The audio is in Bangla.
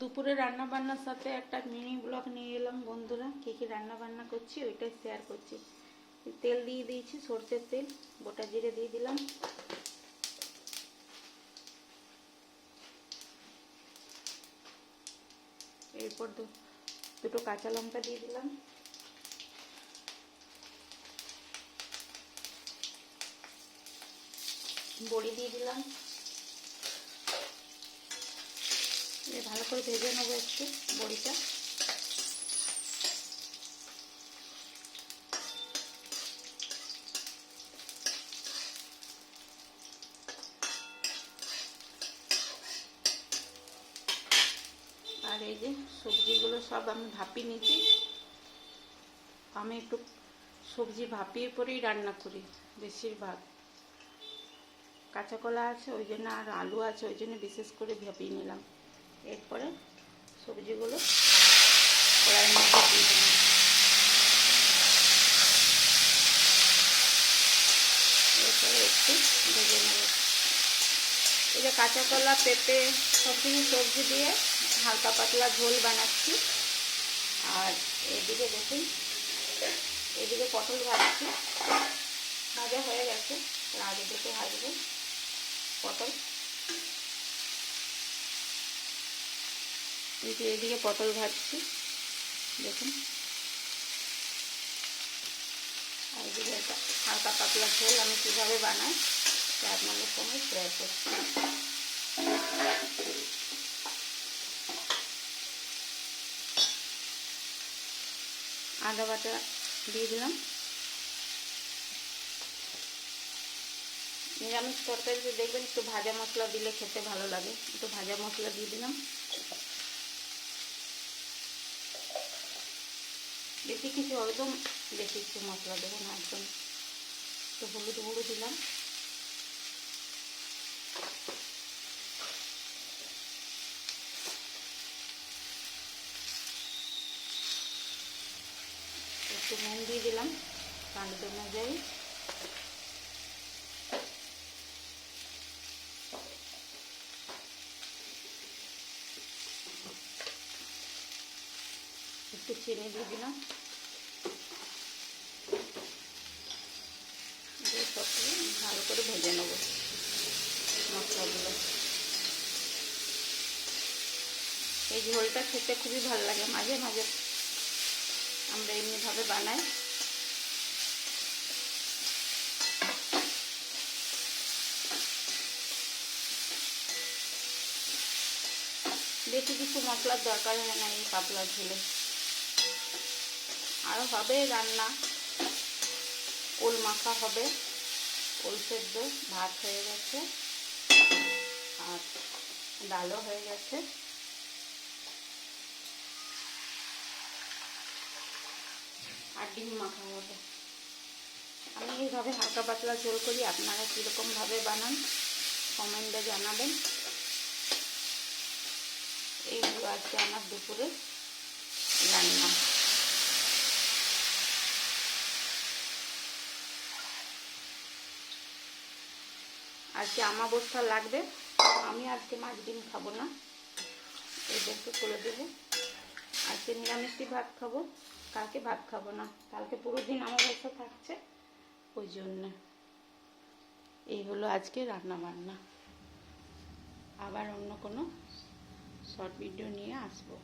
দুপুরে রান্না বান্নার সাথে একটা মিনি ব্লগ নিয়ে এলাম বন্ধুরা। কী কী রান্না বান্না করছি ওইটাই শেয়ার করছি। তেল দিয়ে দিয়েছি, সরষের তেল, গোটা জিরে দিয়ে দিলাম, এরপর দুটো কাঁচা লঙ্কা দিয়ে দিলাম, বড়ি দিয়ে দিলাম, ভালো করে ভেজে নেবো একটু বড়িটা। আর এই যে সবজিগুলো সব আমি ভাপিয়ে নিয়েছি। আমি একটু সবজি ভাপিয়ে পরেই রান্না করি বেশিরভাগ। কাঁচা কলা আছে ওই জন্য, আর আলু আছে ওই জন্য বিশেষ করে ভাপিয়ে নিলাম। এরপরে সবজিগুলো কড়াইয়ের মধ্যে দিয়ে দিলাম। এরপরে একটু ভেজে নেব। এই যে কাঁচা কলা, পেঁপে সব কিছু সবজি দিয়ে হালকা পাতলা ঝোল বানাচ্ছি। আর এদিকে দেখুন, এদিকে পটল ভাজছি, ভাজা হয়ে গেছে। আগে দেখে ভাজবো পটল। এদিকে পটল ভাজছি দেখুন। আর এদিকে হালকা পাতলা ঝোল আমি কীভাবে বানাই তা আপনাদের সঙ্গে শেয়ার করছি। আদা বাটা দিয়ে দিলাম। নিরামিষ তরকারিতে দেখবেন একটু ভাজা মশলা দিলে খেতে ভালো লাগে, একটু ভাজা মশলা দিয়ে দিলাম। বেশি কিছু একদম বেশি কিছু মশলা দেবো না, একদম একটু হলুদ গুঁড়ো দিলাম, একটু নুন দিয়ে দিলাম স্বাদ অনুযায়ী। একটু চিনি দিয়ে দিলাম। সবগুলো ভালো করে ভেজে নেব মশলাগুলো। এই ঝোলটা খেতে খুবই ভালো লাগে। মাঝে মাঝে আমরা এমনিভাবে বানাই। বেশি কিছু মশলার দরকার হয় না এই পাতলা ঝোলে। আরও হবে রান্না, ওল মাখা হবে, ওল সেদ্ধ, ভাত হয়ে গেছে আর ডালও হয়ে গেছে। আর ডিম মাখা হবে। আমি এইভাবে হালকা পাতলা ঝোল করি। আপনারা কীরকমভাবে বানান কমেন্টে জানাবেন। এইগুলো আজকে আমার দুপুরে রান্না। আজকে আমাবস্যা লাগবে, আমি আজকে মাছ ডিম খাবো না, এদেরকে করে দেবো। আজকে নিরামিষই ভাত খাবো, কালকে ভাত খাবো না, কালকে পুরো দিন আমাবস্যা থাকছে, ওই জন্যে। এই হলো আজকে রান্না বান্না। আবার অন্য কোনো শর্ট ভিডিও নিয়ে আসবো।